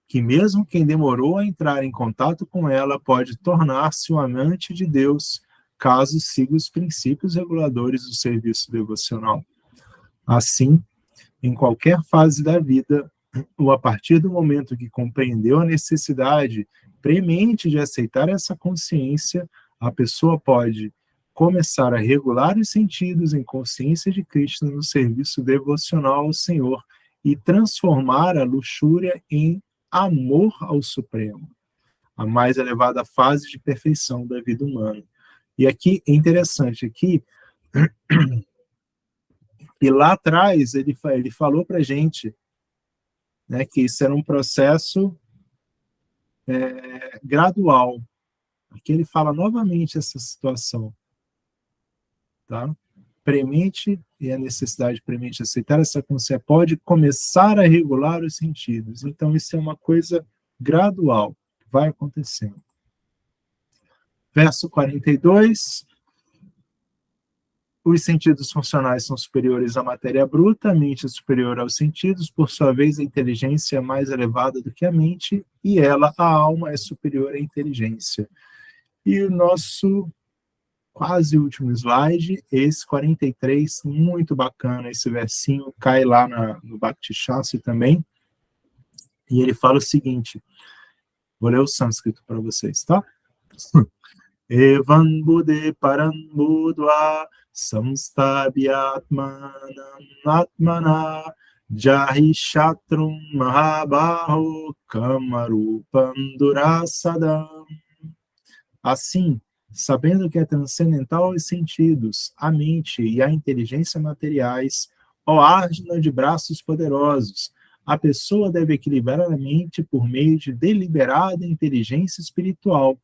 que mesmo quem demorou a entrar em contato com ela pode tornar-se um amante de Deus, caso siga os princípios reguladores do serviço devocional. Assim, em qualquer fase da vida, ou a partir do momento que compreendeu a necessidade premente de aceitar essa consciência, a pessoa pode começar a regular os sentidos em consciência de Krishna no serviço devocional ao Senhor e transformar a luxúria em amor ao Supremo, a mais elevada fase de perfeição da vida humana. E aqui é interessante, aqui, e lá atrás ele falou para a gente, né, que isso era um processo gradual. Aqui ele fala novamente essa situação, tá? Premente e a necessidade premente de aceitar essa consciência pode começar a regular os sentidos. Então isso é uma coisa gradual, vai acontecendo. Verso 42. Os sentidos funcionais são superiores à matéria bruta, a mente é superior aos sentidos, por sua vez a inteligência é mais elevada do que a mente, e ela, a alma, é superior à inteligência. E o nosso quase último slide, esse 43, muito bacana, esse versinho cai lá no Bhakti Shastri também, e ele fala o seguinte, vou ler o sânscrito para vocês, tá? Evan Bude Param Budva Samstabhyatmanam Atmana Jahi Shatrum Mahabaho Kamarupam Durasadam. Assim, sabendo que é transcendental aos sentidos, a mente e a inteligência materiais, ó Arjuna de braços poderosos, a pessoa deve equilibrar a mente por meio de deliberada inteligência espiritual,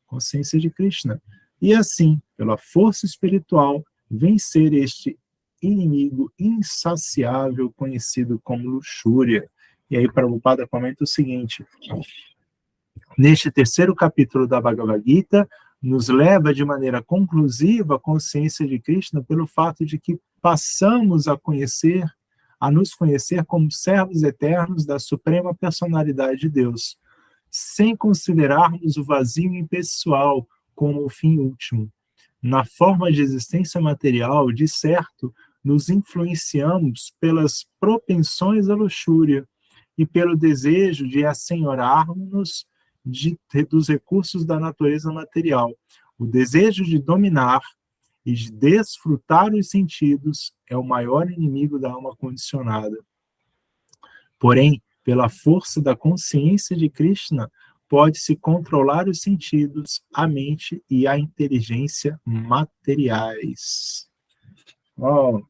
consciência de Krishna, e assim, pela força espiritual, vencer este inimigo insaciável conhecido como luxúria. E aí Prabhupada comenta o seguinte, neste terceiro capítulo da Bhagavad Gita, nos leva de maneira conclusiva a consciência de Krishna pelo fato de que passamos a nos conhecer como servos eternos da suprema personalidade de Deus, sem considerarmos o vazio impessoal como o fim último. Na forma de existência material, de certo, nos influenciamos pelas propensões à luxúria e pelo desejo de assenhorarmos-nos dos recursos da natureza material. O desejo de dominar e de desfrutar os sentidos é o maior inimigo da alma condicionada. Porém, pela força da consciência de Krishna, pode-se controlar os sentidos, a mente e a inteligência materiais. Oh,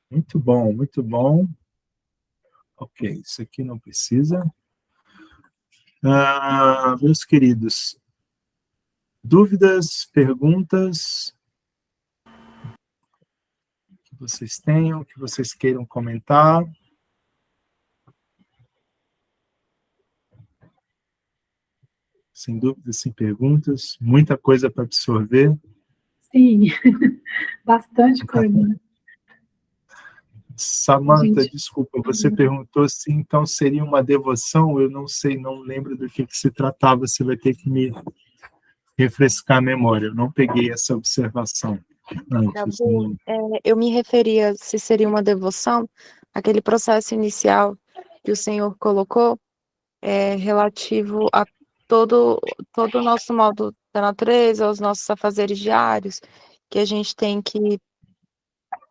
muito bom, muito bom. Ok, isso aqui não precisa. Meus queridos, dúvidas, perguntas que vocês tenham, que vocês queiram comentar? Sem dúvidas, sem perguntas, muita coisa para absorver. Sim, bastante coisa. Samantha, desculpa, você perguntou se então seria uma devoção, eu não sei, não lembro do que se tratava, você vai ter que me refrescar a memória. Eu não peguei essa observação antes. Prabhu, eu me referia se seria uma devoção, aquele processo inicial que o Senhor colocou, relativo a todo o nosso modo da natureza, aos nossos afazeres diários, que a gente tem que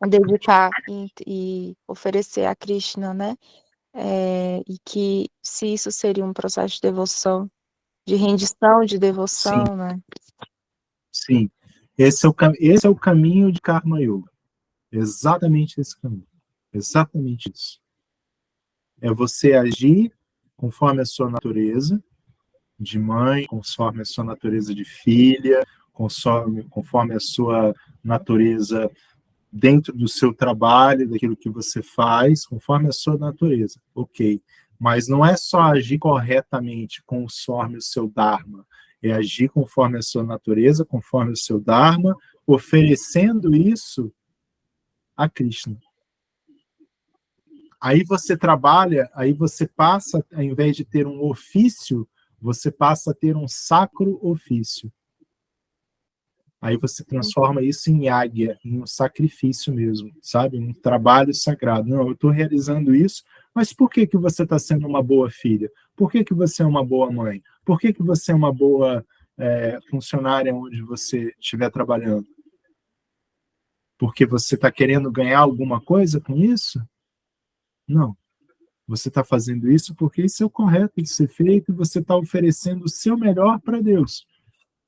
dedicar e oferecer a Krishna, né? E que se isso seria um processo de devoção, de rendição, de devoção, Sim, né? sim. Esse é o caminho de Karma Yoga. Exatamente esse caminho. Exatamente isso. É você agir conforme a sua natureza de mãe, conforme a sua natureza de filha, conforme a sua natureza dentro do seu trabalho, daquilo que você faz, conforme a sua natureza. Ok. Mas não é só agir corretamente conforme o seu Dharma, é agir conforme a sua natureza, conforme o seu Dharma, oferecendo isso a Krishna. Aí você trabalha, aí você passa, ao invés de ter um ofício, você passa a ter um sacro ofício. Aí você transforma isso em águia, em um sacrifício mesmo, sabe? Um trabalho sagrado. Não, eu estou realizando isso, mas por que que você está sendo uma boa filha? Por que que você é uma boa mãe? Por que que você é uma boa funcionária onde você estiver trabalhando? Porque você está querendo ganhar alguma coisa com isso? Não. Você está fazendo isso porque isso é o correto de ser feito e você está oferecendo o seu melhor para Deus.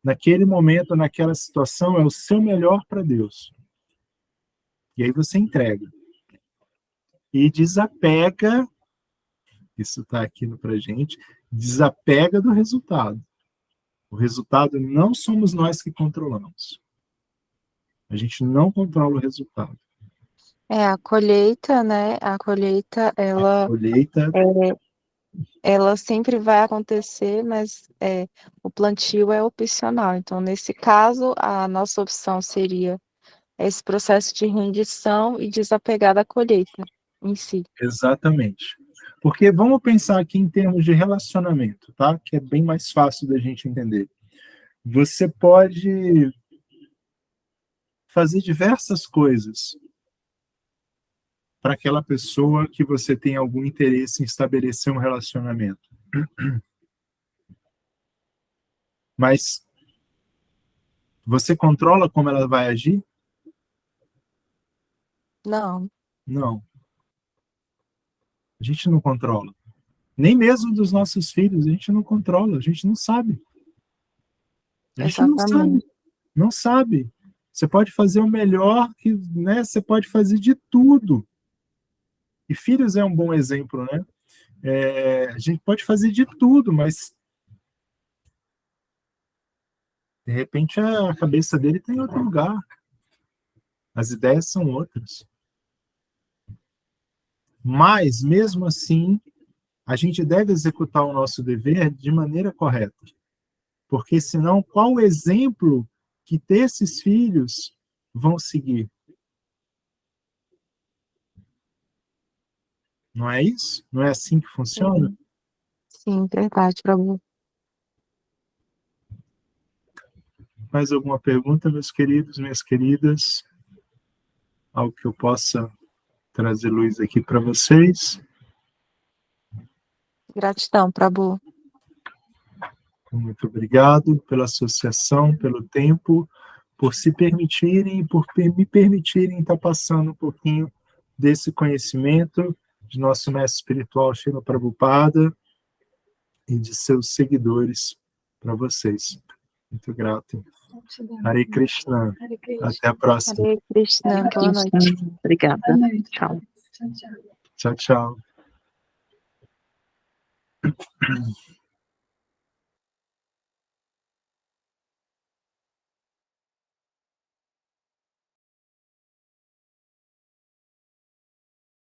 Naquele momento, naquela situação, é o seu melhor para Deus. E aí você entrega. E desapega, isso está aqui para gente, desapega do resultado. O resultado não somos nós que controlamos. A gente não controla o resultado. A colheita, né? A colheita, Colheita, ela sempre vai acontecer, mas o plantio é opcional. Então, nesse caso, a nossa opção seria esse processo de rendição e desapegar da colheita em si. exatamente. Porque vamos pensar aqui em termos de relacionamento, tá? Que é bem mais fácil da gente entender. Você pode fazer diversas coisas para aquela pessoa que você tem algum interesse em estabelecer um relacionamento. Mas você controla como ela vai agir? Não. Não. A gente não controla. Nem mesmo dos nossos filhos, a gente não controla, a gente não sabe. A gente não sabe. Exatamente. Não sabe. Você pode fazer o melhor, né? Você pode fazer de tudo. E filhos é um bom exemplo, né? A gente pode fazer de tudo, mas de repente a cabeça dele está em outro lugar. As ideias são outras. Mas, mesmo assim, a gente deve executar o nosso dever de maneira correta. Porque senão, qual o exemplo que esses filhos vão seguir? Não é isso? Não é assim que funciona? Sim, verdade, Prabhu. Mais alguma pergunta, meus queridos, minhas queridas? Algo que eu possa trazer luz aqui para vocês? Gratidão, Prabhu. Muito obrigado pela associação, pelo tempo, por se permitirem, por me permitirem estar passando um pouquinho desse conhecimento de nosso mestre espiritual, Srila Prabhupada, e de seus seguidores para vocês. Muito grato. Hare Krishna. Hare Krishna. Até a próxima. Hare Krishna. Boa noite. Obrigada. Boa noite. Tchau. Tchau, tchau. Tchau, tchau.